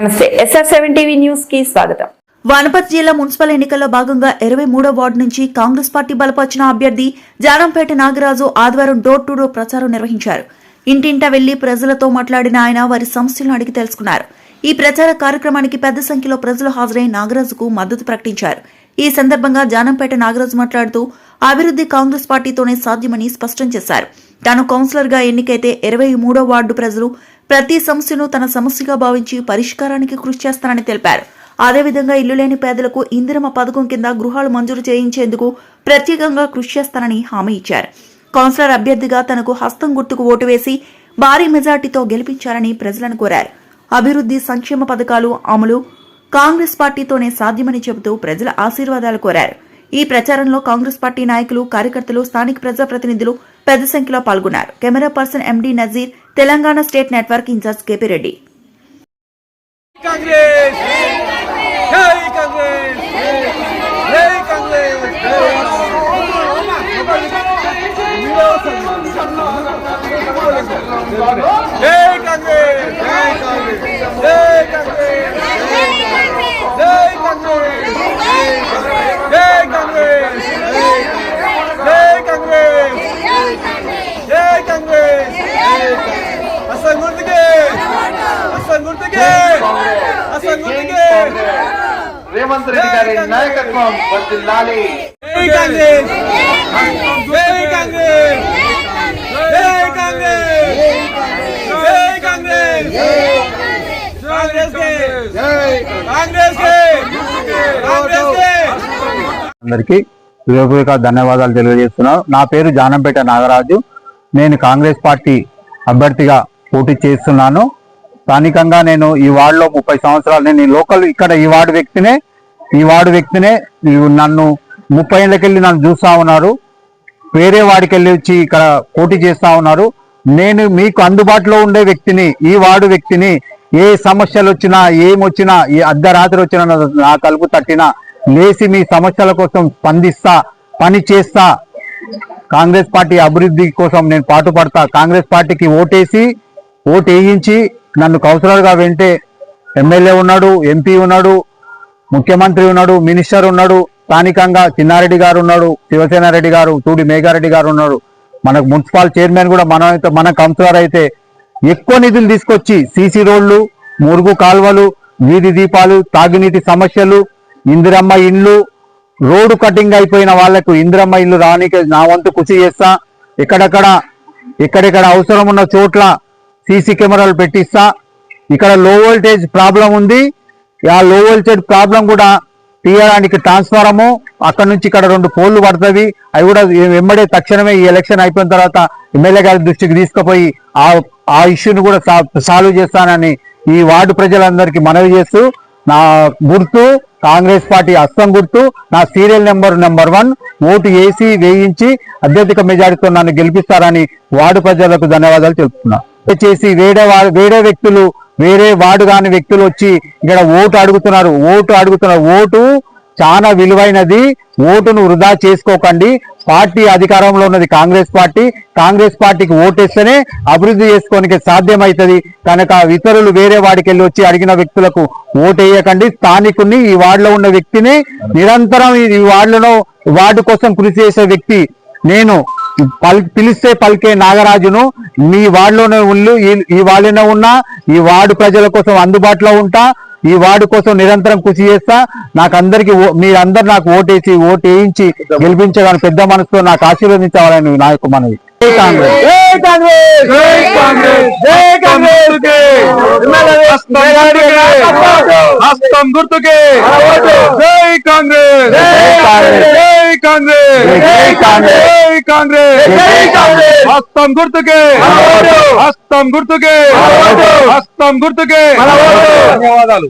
నమస్తే SR7 TV news కి స్వాగతం. వనపర్తి జిల్లా మున్సిపల్ ఎన్నికల్లో భాగంగా 23వ వార్డు నుంచి కాంగ్రెస్ పార్టీ బలపరిచిన అభ్యర్థి జానంపేట నాగరాజు ఆదివారం డోర్ టు డోర్ ప్రచారం నిర్వహించారు. ఇంటింటా వెళ్లి ప్రజలతో మాట్లాడిన ఆయన వారి సమస్యలను అడిగి తెలుసుకున్నారు. ఈ ప్రచార కార్యక్రమానికి పెద్ద సంఖ్యలో ప్రజలు హాజరై నాగరాజుకు మద్దతు ప్రకటించారు. ఈ సందర్భంగా జానంపేట నాగరాజు మాట్లాడుతూ అభివృద్ధి కాంగ్రెస్ పార్టీతోనే సాధ్యమని స్పష్టం చేశారు. తాను కౌన్సిలర్ గా ఎన్నికైతే 23వ వార్డు ప్రజలు ప్రతి సమస్యను తన సమస్యగా భావించి పరిష్కారానికి కృషి చేస్తానని తెలిపారు. అదేవిధంగా ఇల్లు లేని పేదలకు ఇందిరమ్మ పథకం కింద గృహాలు మంజూరు చేయించేందుకు ప్రత్యేకంగా కృషి చేస్తానని హామీ ఇచ్చారు. కౌన్సిలర్ అభ్యర్థిగా తనకు హస్తం గుర్తుకు ఓటు వేసి భారీ మెజార్టీతో గెలిపించారని ప్రజలను కోరారు. అభివృద్ధి సంక్షేమ పథకాలు అమలు కాంగ్రెస్ పార్టీతోనే సాధ్యమని చెబుతూ ప్రజల ఆశీర్వాదాలు కోరారు. ఈ ప్రచారంలో కాంగ్రెస్ పార్టీ నాయకులు, కార్యకర్తలు, స్థానిక ప్రజాప్రతినిధులు పెద్ద సంఖ్యలో పాల్గొన్నారు. Camera person MD Nazeer, Telangana state network in charge KP Reddy. Revanth Reddy గారి నాయకత్వం వర్ధిల్లాలి. జై కాంగ్రెస్, జై కాంగ్రెస్, జై కాంగ్రెస్, జై కాంగ్రెస్, కాంగ్రెస్ కే, కాంగ్రెస్ కే, కాంగ్రెస్ కే. అందరికీ హృదయపూర్వక ధన్యవాదాలు తెలియజేస్తున్నాను. నా పేరు జానంపేట నాగరాజు. నేను కాంగ్రెస్ పార్టీ అభ్యర్థిగా పోటీ చేస్తున్నాను. స్థానికంగా నేను ఈ వార్డులో 30 సంవత్సరాలు, నేను లోకల్ ఇక్కడ ఈ వార్డు వ్యక్తినే నన్ను 30 ఏళ్ళకెళ్ళి నన్ను చూస్తా ఉన్నారు. వేరే వాడికి వెళ్ళి వచ్చి ఇక్కడ పోటీ చేస్తా ఉన్నారు. నేను మీకు అందుబాటులో ఉండే వ్యక్తిని, ఈ వార్డు వ్యక్తిని. ఏ సమస్యలు వచ్చినా, ఏమొచ్చినా, ఏ అర్ధరాత్రి వచ్చినా నా తలుపు తట్టినా లేచి మీ సమస్యల కోసం స్పందిస్తా, పని చేస్తా. కాంగ్రెస్ పార్టీ అభివృద్ధి కోసం నేను పాటుపడతా. కాంగ్రెస్ పార్టీకి ఓటు వేయించి నన్ను కౌన్సిలర్గా వెంటే ఎమ్మెల్యే ఉన్నాడు, MP ఉన్నాడు, ముఖ్యమంత్రి ఉన్నాడు, మినిస్టర్ ఉన్నాడు, స్థానికంగా చిన్నారెడ్డి గారు ఉన్నాడు, శివసేన రెడ్డి గారు, తూడి మేఘారెడ్డి గారు ఉన్నాడు. మనకు మున్సిపల్ చైర్మన్ కూడా మన కౌన్సిలర్ అయితే ఎక్కువ నిధులు తీసుకొచ్చి సీసీ రోడ్లు, మురుగు కాల్వలు, వీధి దీపాలు, తాగునీటి సమస్యలు, ఇందిరమ్మ ఇళ్ళు, రోడ్డు కటింగ్ అయిపోయిన వాళ్లకు ఇందిరమ్మ ఇల్లు రానికి నా వంతు కృషి చేస్తా. ఎక్కడెక్కడ అవసరం ఉన్న చోట్ల సీసీ కెమెరాలు పెట్టిస్తా. ఇక్కడ లో వోల్టేజ్ ప్రాబ్లం ఉంది. ఆ లో వోల్టేజ్ ప్రాబ్లం కూడా తీయడానికి ట్రాన్స్ఫారము అక్కడ నుంచి ఇక్కడ 2 పోల్లు పడుతుంది. అవి కూడా వెంబడే తక్షణమే ఈ ఎలక్షన్ అయిపోయిన తర్వాత ఎమ్మెల్యే గారి దృష్టికి తీసుకుపోయి ఆ ఇష్యూని కూడా సాల్వ్ చేస్తానని ఈ వార్డు ప్రజలందరికీ మనవి చేస్తూ, నా గుర్తు కాంగ్రెస్ పార్టీ హస్తం గుర్తు, నా సీరియల్ నెంబర్ 1 ఓటు వేయించి అత్యధిక మెజారిటీతో నన్ను గెలిపిస్తారని వార్డు ప్రజలకు ధన్యవాదాలు తెలుపుతున్నా. చేసి వేరే వార్డు కాని వ్యక్తులు వచ్చి ఇక్కడ ఓటు అడుగుతున్నారు. ఓటు చాలా విలువైనది. ఓటును వృధా చేసుకోకండి. పార్టీ అధికారంలో ఉన్నది కాంగ్రెస్ పార్టీకి ఓటేస్తేనే అభివృద్ధి చేసుకోనికి సాధ్యమవుతుంది. కనుక ఇతరులు వేరే వాడికి వెళ్ళి వచ్చి అడిగిన వ్యక్తులకు ఓటు వేయకండి. స్థానికుని, ఈ వార్డులో ఉన్న వ్యక్తిని, నిరంతరం ఈ వార్డు కోసం కృషి చేసే వ్యక్తి నేను. పిలిస్తే పలికే నాగరాజును. మీ వార్డులోనే ఈ వార్డులోనే ఉన్నా, ఈ వార్డు ప్రజల కోసం అందుబాటులో ఉంటా. ఈ వార్డు కోసం నిరంతరం కృషి చేస్తా. మీరందరూ నాకు ఓటు వేయించి గెలిపించడానికి పెద్ద మనసుతో నాకు ఆశీర్వదించాలని నా యొక్క మనవి. జై కాంగ్రెస్, జై కాంగ్రెస్, జై కాంగ్రెస్, జై కాంగ్రెస్, హస్తం గుర్తుకే, జై కాంగ్రెస్, జై కాంగ్రెస్, జై కాంగ్రెస్, జై కాంగ్రెస్, జై కాంగ్రెస్, జై కాంగ్రెస్, హస్తం గుర్తుకే, హస్తం గుర్తుకే, హస్తం గుర్తుకే. ధన్యవాదాలు.